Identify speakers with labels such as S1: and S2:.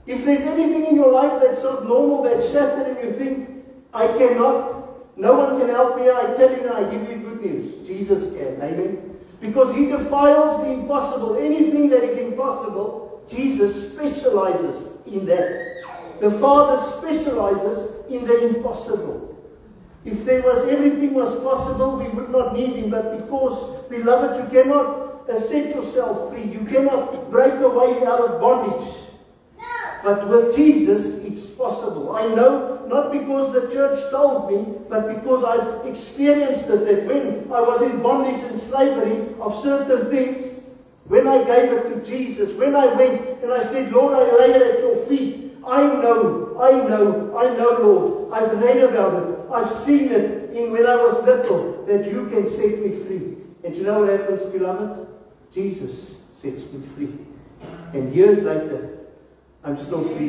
S1: If there's anything in your life that's not normal, that's shattered, and you think, I cannot, no one can help me, I tell you now, I give you good news. Jesus can. Amen. Because He defiles the impossible. Anything that is impossible, Jesus specializes in that. The Father specializes in the impossible. If everything was possible, we would not need Him. But because, beloved, you cannot set yourself free. You cannot break away out of bondage. But with Jesus, it's possible. I know, not because the church told me, but because I've experienced it, that when I was in bondage and slavery of certain things, when I gave it to Jesus, when I went and I said, Lord, I lay it at your feet. I know, Lord. I've read about it. I've seen it when I was little, that you can set me free. And you know what happens, beloved? Jesus sets me free. And years later, I'm still free.